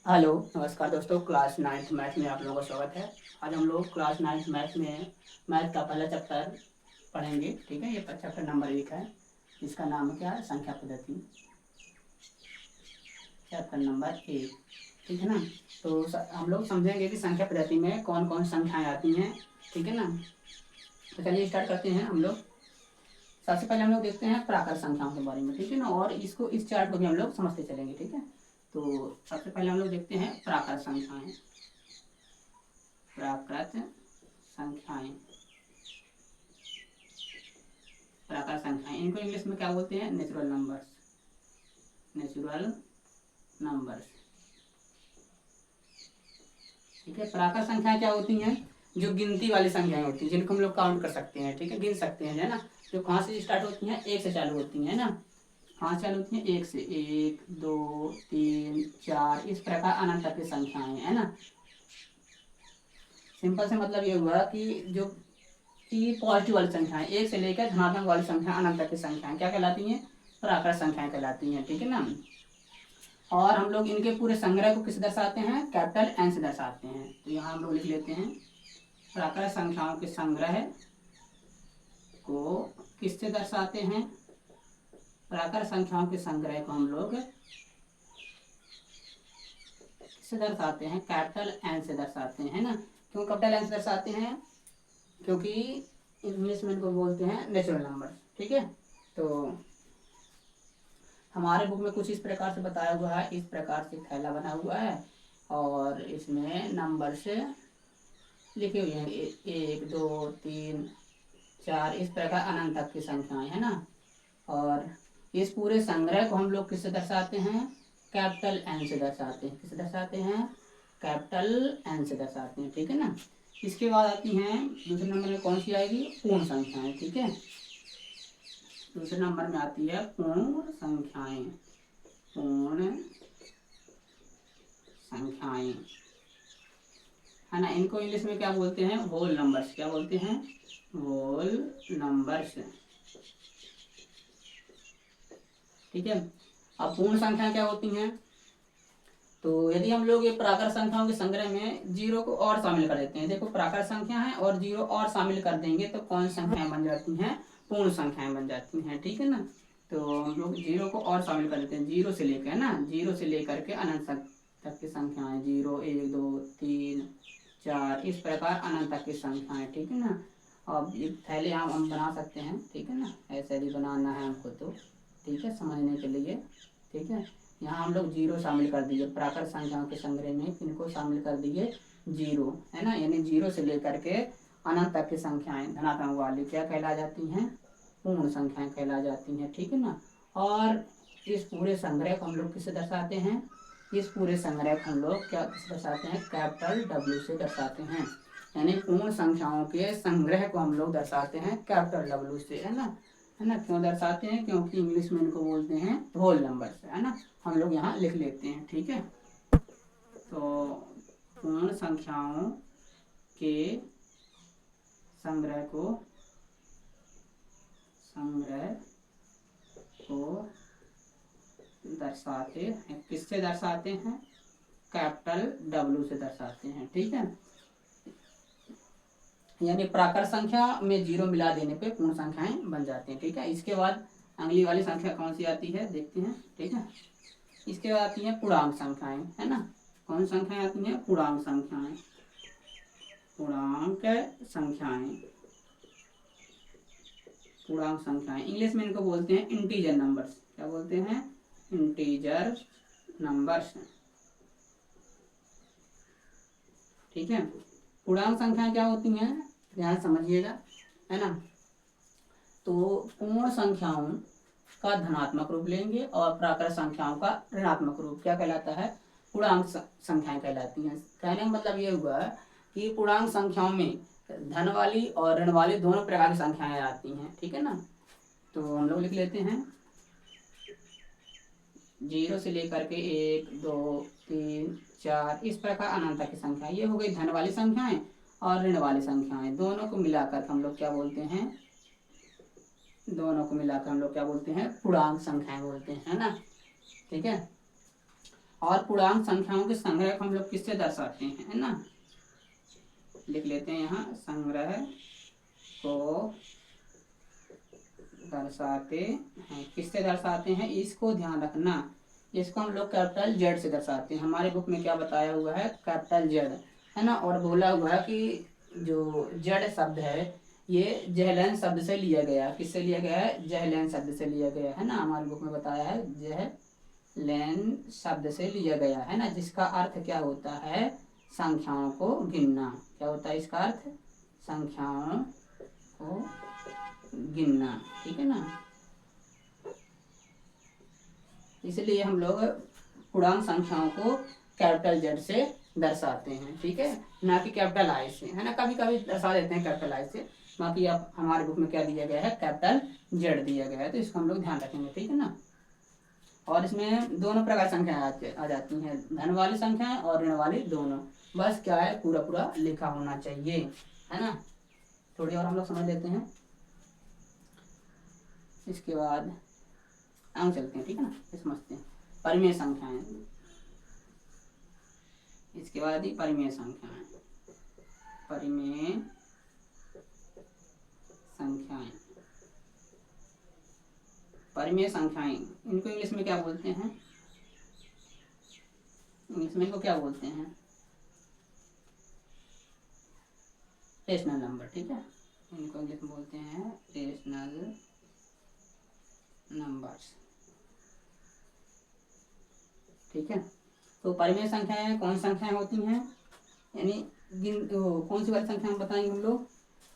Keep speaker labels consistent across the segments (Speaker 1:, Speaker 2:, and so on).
Speaker 1: Hello नमस्कार दोस्तों, class ninth math में आप लोगों का स्वागत है। आज हम लोग क्लास नाइन्थ मैथ में मैथ का पहला चैप्टर पढ़ेंगे। ठीक है, ये चैप्टर नंबर 1 है, इसका नाम क्या है, संख्या पद्धति। चैप्टर नंबर 1, ठीक है ना। तो हम लोग समझेंगे कि संख्या पद्धति में कौन कौन संख्याएं आती हैं। ठीक है ना, तो चलिए स्टार्ट करते हैं हम लोग। सबसे पहले हम लोग देखते हैं प्राकृत संख्याओं के बारे में। ठीक है ना, और इसको इस चार्ट को भी हम लोग समझते चलेंगे। ठीक है, तो सबसे पहले हम लोग देखते हैं प्राकृत संख्याएं। प्राकृत संख्याएं, प्राकृत संख्याएं, इनको इंग्लिश में क्या बोलते हैं, नेचुरल नंबर्स। नेचुरल नंबर्स, ठीक है। प्राकृत संख्याएं क्या होती हैं, जो गिनती वाली संख्याएं होती हैं, जिनको हम लोग काउंट कर सकते हैं। ठीक है, गिन सकते हैं, है ना। जो कहाँ से स्टार्ट होती हैं, 1 से चालू होती हैं, है ना। कहाँ से चालू होती हैं, 1 से। 1 2 3 4 इस प्रकार अनंत तक की संख्याएं, है ना। सिंपल से मतलब ये हुआ कि जो कि पॉजिटिव वाली संख्याएं, 1 से लेकर धनात्मक वाली संख्या अनंत तक की संख्याएं क्या कहलाती हैं, प्राकृत संख्याएं कहलाती हैं। ठीक है ना, और हम लोग इनके पूरे संग्रह को किस दर्शाते हैं, कैपिटल एन से दर्शाते हैं। तो यहाँ हम लोग लिख लेते हैं प्राकृत संख्याओं के संग्रह को किससे दर्शाते हैं, प्राकृत संख्याओं के संग्रह को हम लोग किससे दर्शाते हैं, कैपिटल एन से दर्शाते हैं, है ना। क्यों कैपिटल एन से दर्शाते हैं, क्योंकि इंग्लिश में इनको बोलते हैं नेचुरल नंबर। ठीक है, तो हमारे बुक में कुछ इस प्रकार से बताया हुआ है। इस प्रकार से थैला बना हुआ है और इसमें नंबर से लिखे हुए हैं 1 2 3 4 इस प्रकार अनंत तक की संख्याएं, है ना। और इस पूरे संग्रह को हम लोग किससे दर्शाते हैं, कैपिटल एन से दर्शाते हैं। किससे दर्शाते हैं, कैपिटल एन से दर्शाते हैं। ठीक है ना। इसके बाद आती हैं दूसरे नंबर में कौन सी आएगी, पूर्ण संख्याएं। ठीक है, दूसरे नंबर में आती है पूर्ण संख्याएं। पूर्ण संख्याएं, है ना। इनको इंग्लिश में क्या बोलते हैं, होल नंबर्स। क्या बोलते हैं, होल नंबर्स। ठीक है, अब पूर्ण संख्या क्या होती हैं, तो यदि हम लोग ये प्राकृत संख्याओं के संग्रह में जीरो को और शामिल कर देते हैं, देखो प्राकृत संख्या है और जीरो और शामिल कर देंगे तो कौन संख्याएं बन जाती हैं, पूर्ण संख्याएं बन जाती हैं। ठीक है ना, तो हम लोग जीरो को और शामिल कर देते हैं, जीरो से लेकर, है ना, जीरो से लेकर के अनंत तक की संख्याएं, 0 1 2 3 4 इस प्रकार अनंत तक की संख्याएं। ठीक है ना, अब ये थैले हम बना सकते हैं। ठीक है ना, ऐसे भी बनाना है हमको तो, ठीक है, समझने के लिए। ठीक है, यहाँ हम लोग जीरो शामिल कर दिए, प्राकृत संख्याओं के संग्रह में इनको शामिल कर दिए जीरो, है ना। यानी जीरो से लेकर के अनंत तक की संख्याएं धनात्मक वाली क्या कहला जाती हैं, पूर्ण संख्याएं कहला जाती हैं। ठीक है ना, और इस पूरे संग्रह को हम लोग किससे दर्शाते हैं, इस पूरे संग्रह को हम लोग क्या किससे दर्शाते हैं, कैपिटल डब्ल्यू से दर्शाते हैं। यानी पूर्ण संख्याओं के संग्रह को हम लोग दर्शाते हैं कैपिटल डब्ल्यू से, है ना। है ना, क्यों दर्शाते हैं, क्योंकि इंग्लिश में इनको बोलते हैं होल नंबर्स, है ना। हम लोग यहाँ लिख लेते हैं। ठीक है, तो पूर्ण संख्याओं के संग्रह को दर्शाते हैं, किससे दर्शाते हैं, कैपिटल डब्ल्यू से दर्शाते हैं। ठीक है, यानी प्राकृत संख्या में जीरो मिला देने पे पूर्ण संख्याएं बन जाती हैं। ठीक है, इसके बाद अगली वाली संख्या कौन सी आती है देखते हैं। ठीक है, इसके बाद आती है पूर्णांक संख्याएं, है ना। कौन संख्याएं आती हैं, पूर्णांक संख्याएं। पूर्णांक संख्याएं, पूर्णांक संख्याएं इंग्लिश में इनको बोलते हैं इंटीजर नंबर्स। क्या बोलते हैं, इंटीजर नंबर्स। ठीक है, पूर्णांक संख्याएं क्या होती हैं, ध्यान समझिएगा, है ना। तो पूर्ण संख्याओं का धनात्मक रूप लेंगे और प्राकृत संख्याओं का ऋणात्मक रूप क्या कहलाता है, पूर्णांक संख्याएं कहलाती हैं। कहने का मतलब ये हुआ कि पूर्णांक संख्याओं में धन वाली और ऋण वाली दोनों प्रकार की संख्याएं आती हैं। ठीक है ना, तो हम लोग लिख लेते हैं जीरो से लेकर के 1 2 3 4 इस प्रकार अनंत तक की संख्या, ये हो गई धन वाली संख्याएं, और ऋण वाली संख्याएं दोनों को मिलाकर हम लोग क्या बोलते हैं, दोनों को मिलाकर हम लोग क्या बोलते हैं, पूर्णांक संख्याएं बोलते हैं, है ना। ठीक है, और पूर्णांक संख्याओं के संग्रह को हम लोग किससे दर्शाते हैं, है ना। लिख लेते हैं यहाँ, संग्रह को दर्शाते हैं, किससे दर्शाते हैं, इसको ध्यान रखना, इसको हम लोग कैपिटल जेड से दर्शाते हैं। हमारे बुक में क्या बताया हुआ है, कैपिटल जेड, है ना। और बोला हुआ है कि जो जेड शब्द है ये जहलन शब्द से लिया गया, किससे लिया गया है, जहलन शब्द से लिया गया, है ना। हमारे बुक में बताया है जहलन शब्द से लिया गया, है ना, जिसका अर्थ क्या होता है, संख्याओं को गिनना। क्या होता है इसका अर्थ, संख्याओं को गिनना, ठीक है ना। इसलिए हम लोग पूर्णांक संख्याओं को कैपिटल जेड से दर्शाते हैं, ठीक है, ना कि कैपिटल आई से, है ना। कभी कभी दर्शा देते हैं कैपिटल आई से, बाकी अब हमारे बुक में क्या दिया गया है, कैपिटल जेड दिया गया है, तो इसको हम लोग ध्यान रखेंगे, ठीक है ना। और इसमें दोनों प्रकार संख्याएं आ जाती हैं, धन वाली संख्याएं और ऋण वाली, दोनों। बस क्या है, पूरा पूरा लिखा होना चाहिए, है ना। थोड़ी और हम लोग समझ लेते हैं, इसके बाद आगे चलते हैं, ठीक है ना। ये समझते हैं परिमेय संख्याएं, इसके बाद ही परिमेय संख्याएं, परिमेय संख्याएं, परिमेय संख्याएं, इनको इंग्लिश में क्या बोलते हैं, इंग्लिश में इनको क्या बोलते हैं, रेशनल नंबर, ठीक है, इनको इंग्लिश में बोलते हैं रेशनल नंबर्स, ठीक है। तो परिमेय संख्याएं कौन सी संख्याएं होती हैं, यानी कौन सी वाली संख्या हम बताएंगे हम लोग,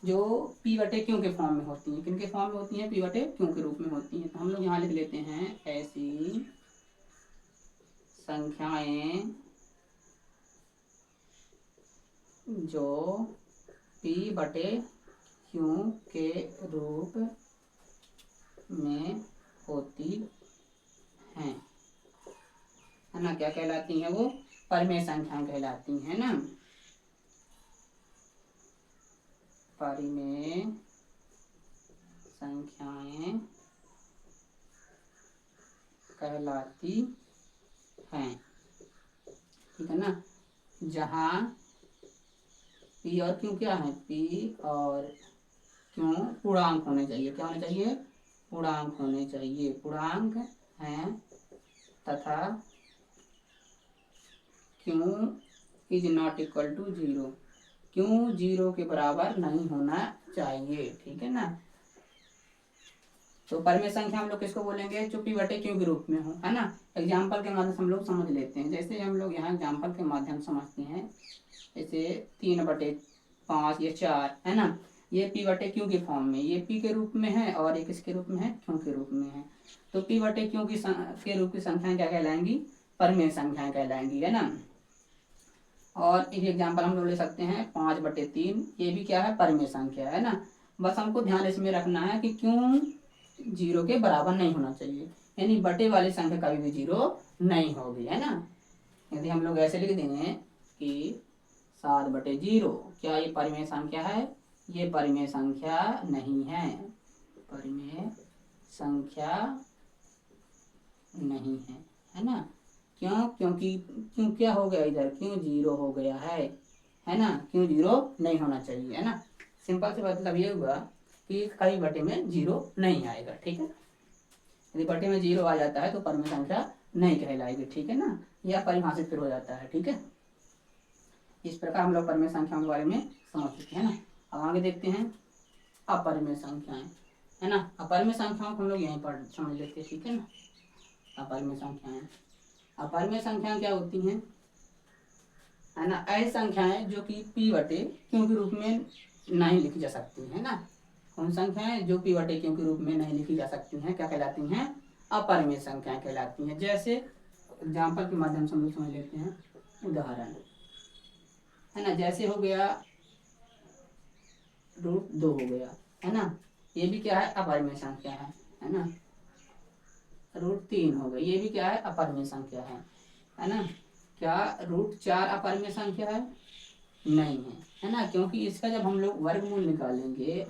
Speaker 1: जो p बटे क्यों के फॉर्म में होती हैं, किन के फॉर्म में होती हैं, p बटे क्यों के रूप में होती हैं। तो हम लोग यहाँ लिख लेते हैं, ऐसी संख्याएं जो p बटे क्यों के रूप में होती हैं, है ना, क्या कहलाती हैं वो, परिमेय संख्याएं कहलाती हैं ना, परिमेय संख्याएं कहलाती हैं, ठीक है ना। जहाँ p और क्यों क्या है, p और क्यों पूर्णांक होने चाहिए, क्या होने चाहिए, पूर्णांक होने चाहिए, पूर्णांक हैं तथा क्यों इज नॉट इक्वल टू 0, क्यों 0 के बराबर नहीं होना चाहिए, ठीक है ना। तो परिमेय संख्या हम लोग किसको बोलेंगे, जो p बटे क्यों के रूप में हो, है ना। एग्जाम्पल के माध्यम से हम लोग समझ लेते हैं, जैसे हम लोग यहाँ एग्जाम्पल के माध्यम समझते हैं, जैसे 3/5 ये 4, है ना, ये p बटे क्यों के फॉर्म में, ये p के रूप में है और ये किसके रूप में है, क्यों के रूप में है। तो p बटे क्यों के रूप की संख्याएं क्या कहलाएंगी, परिमेय संख्याएं कहलाएंगी, है ना। और एक एग्जाम्पल हम लोग ले सकते हैं 5/3, ये भी क्या है, परिमेय संख्या, है ना। बस हमको ध्यान इसमें रखना है कि क्यों 0 के बराबर नहीं होना चाहिए, यानी बटे वाली संख्या कभी भी 0 नहीं होगी, है ना। यदि हम लोग ऐसे लिख देंगे कि 7/0, क्या ये परिमेय संख्या है, ये परिमेय संख्या नहीं है, परिमेय संख्या नहीं है ना। क्यों, क्योंकि क्यों क्या हो गया इधर, क्यों 0 हो गया है ना, क्यों 0 नहीं होना चाहिए, है ना। सिंपल से मतलब ये हुआ कि कई बटे में 0 नहीं आएगा, ठीक है। यदि बटे में 0 आ जाता है तो परिमेय संख्या नहीं कहलाएगी, ठीक है ना, यह परिभाषित फिर हो जाता है, ठीक है। इस प्रकार हम लोग परिमेय संख्याओं के बारे में समझ चुके हैं ना। अब आगे देखते हैं अपरिमेय संख्याएं, है ना। अपरिमेय संख्याओं को हम लोग यहीं पर समझ लेते हैं, ठीक है ना। अपरिमेय संख्याएं, अपरिमेय संख्याएं क्या होती हैं, है ना, ऐसी संख्याएं जो कि p बटे क्यों के रूप में नहीं लिखी जा सकती है ना। कौन संख्याएं जो p बटे क्यों के रूप में नहीं लिखी जा सकती हैं, क्या कहलाती हैं, अपरिमेय संख्याएं कहलाती हैं। जैसे एग्जाम्पल के माध्यम से हम लोग समझ लेते हैं, उदाहरण, है ना, जैसे हो गया √2 हो गया, है ना, ये भी क्या है, अपरिमेय संख्या है ना। √3 हो गई, ये भी क्या है, अपरिमेय संख्या है ना। क्या √4 अपरिमेय संख्या है, नहीं है ना, क्योंकि इसका जब हम लोग वर्गमूल निकालेंगे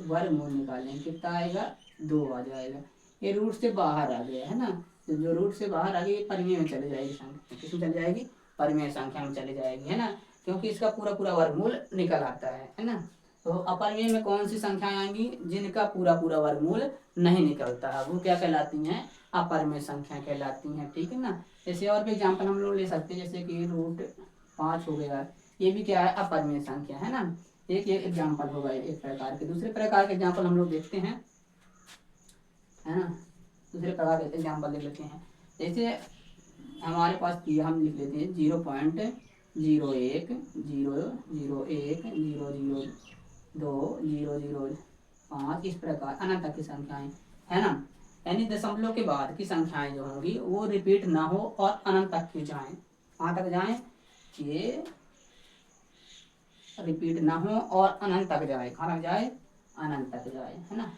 Speaker 1: कितना आएगा, 2 आ जाएगा, ये रूट से बाहर आ गया, है ना। तो जो रूट से बाहर आ गई ये परिमेय में चली जाएगी संख्या, किसमें चली जाएगी, परिमेय संख्या में चली जाएगी, है ना, क्योंकि इसका पूरा पूरा वर्गमूल निकल आता है ना। तो अपरिमेय में कौन सी संख्याएं आएंगी, जिनका पूरा पूरा वर्गमूल नहीं निकलता है, वो क्या कहलाती हैं, अपरिमेय संख्या कहलाती हैं, ठीक है ना। जैसे और भी एग्जाम्पल हम लोग ले सकते हैं, जैसे कि √5 हो गया, ये भी क्या है, अपरिमेय संख्या है ना। एक एग्जाम्पल होगा एक प्रकार के। दूसरे प्रकार के एग्जाम्पल हम लोग देखते हैं, है ना, दूसरे प्रकार के एग्जाम्पल देख लेते हैं। जैसे हमारे पास किया, हम लिख लेते हैं 0.01 001 001 002 005, इस प्रकार अनंत तक की संख्याएं, है ना। यानी दशमलव के बाद की संख्याएं जो होंगी वो रिपीट ना हो और अनंत तक की जाएं, कहाँ तक जाएं, ये रिपीट ना हो और अनंत तक जाए, कहाँ तक जाए, अनंत तक जाए, है ना।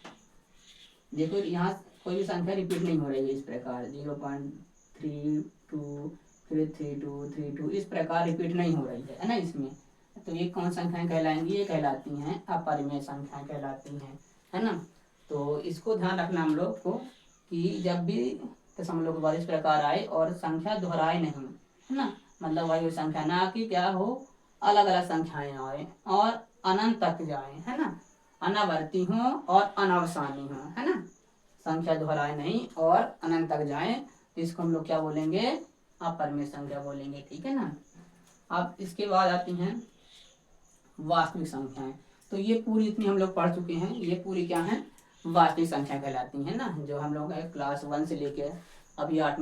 Speaker 1: देखो यहाँ कोई भी संख्या रिपीट नहीं हो रही है, इस प्रकार 0.32 फिर 32 इस प्रकार रिपीट नहीं हो रही है ना इसमें। तो ये कौन संख्याएं कहलाएंगी, ये कहलाती हैं अपरिमेय संख्याएं कहलाती हैं, है ना। तो इसको ध्यान रखना हम लोग को कि जब भी दशमलव के बाद इस प्रकार आए और संख्या दोहराए नहीं, है ना, मतलब वही संख्या ना कि क्या हो, अलग अलग संख्याएं आए और अनंत तक जाए, है ना, अनावर्ती हो और अनावसानी हो, है ना, संख्या दोहराए नहीं और अनंत तक जाए, तो इसको हम लोग क्या बोलेंगे, अपरिमेय संख्या बोलेंगे, ठीक है ना। अब इसके बाद आती हैं वास्तविक संख्याएं। तो ये पूरी इतनी हम लोग पढ़ चुके हैं, ये पूरी क्या है, वास्तविक संख्या कहलाती है ना, जो हम लोग क्लास 1 से लेके अभी 8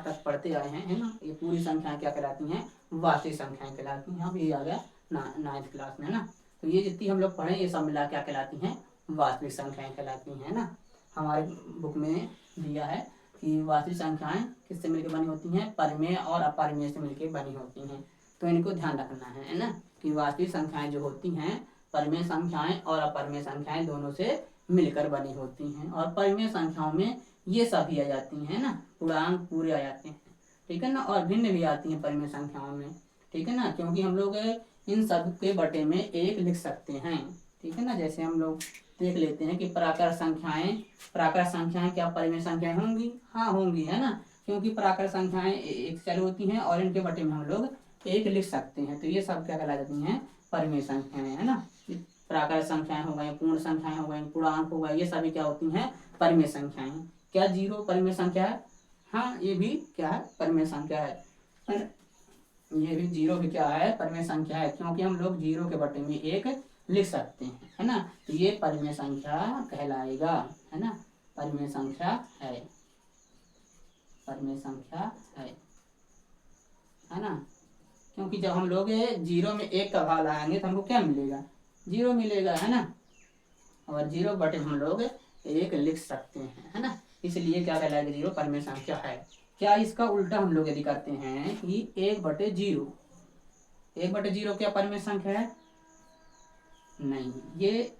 Speaker 1: तक पढ़ते आए हैं, है ना। ये पूरी संख्याएं क्या कहलाती हैं, वास्तविक संख्याएं कहलाती हैं। अब ये आ गया 9th क्लास में, है ना। तो ये जितनी हम लोग पढ़े ये सब मिला क्या कहलाती हैं, वास्तविक संख्याएं कहलाती हैं ना। हमारे बुक में दिया है कि वास्तविक संख्याएं किससे मिलकर बनी होती हैं, परिमेय और अपरिमेय से मिलकर बनी होती हैं। तो इनको ध्यान रखना है ना, कि वास्तविक संख्याएं जो होती हैं परिमेय संख्याएं और अपरिमेय संख्याएं दोनों से मिलकर बनी होती हैं। और परिमेय संख्याओं में ये सभी आ जाती हैं ना, पूर्णांक पूरे आ जाते हैं, ठीक है ना, और भिन्न भी आती हैं परिमेय संख्याओं में, ठीक है ना, क्योंकि हम लोग इन सब के बटे में एक लिख सकते हैं, ठीक है ना। जैसे हम लोग देख लेते हैं कि प्राकृत संख्याएं क्या परिमेय संख्याएं होंगी, हाँ होंगी, है ना, क्योंकि प्राकृत संख्याएं एक चल होती हैं और इनके बटे में हम लोग एक लिख सकते हैं, तो ये सब क्या कहला जाती हैं, परिमेय संख्याएं, है ना। प्राकृत संख्याएं हो गई, पूर्ण संख्याएं हो गई, पूर्णांक हो गए, ये सभी क्या होती हैं, परिमेय संख्याएं। क्या 0 परिमेय संख्या है, हाँ ये भी क्या है, परिमेय संख्या है, ये भी 0 भी क्या है, परिमेय संख्या है, क्योंकि हम लोग 0 के बटे में एक लिख सकते हैं, है ना। तो ये परिमेय संख्या कहलाएगा, है ना, परिमेय संख्या है, परिमेय संख्या है ना। क्योंकि जब हम लोग 0 में 1 का भाग लगाएंगे तो हमको क्या मिलेगा, 0 मिलेगा, है ना, और 0 बटे हम लोग 1 लिख सकते हैं, है ना, इसलिए क्या कहलाएगा, 0 परिमेय संख्या है। क्या इसका उल्टा हम लोग यदि करते हैं कि 1/0, 1/0 क्या परिमेय संख्या है, नहीं, ये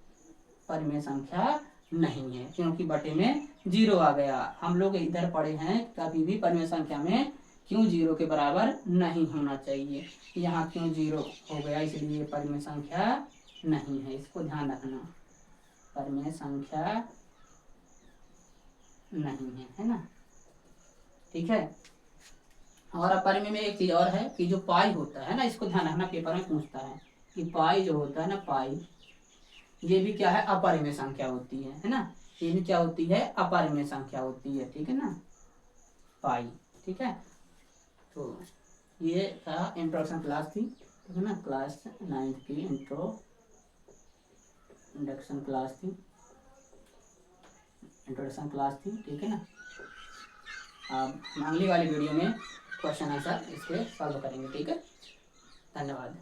Speaker 1: परिमेय संख्या नहीं है, क्योंकि बटे में 0 आ गया। हम लोग इधर पढ़े हैं कभी भी परिमेय संख्या में क्यों 0 के बराबर नहीं होना चाहिए, यहाँ क्यों 0 हो गया, इसलिए ये परिमेय संख्या नहीं है, इसको ध्यान रखना, परिमेय संख्या नहीं है ना, ठीक है। और अपरिमेय में एक चीज और है कि जो पाई होता है ना, इसको ध्यान रखना, पेपर में पूछता है कि पाई जो होता है ना, पाई ये भी क्या है, अपरिमेय संख्या होती है ना, ये भी क्या होती है, अपरिमेय संख्या होती है, ठीक है ना, पाई, ठीक है। तो ये था इंट्रोडक्शन क्लास थी, ठीक है ना, क्लास 9th की इंट्रोडक्शन क्लास थी, ठीक है ना। अब अगली वाली वीडियो में क्वेश्चन आंसर इसके सॉल्व करेंगे, ठीक है। धन्यवाद।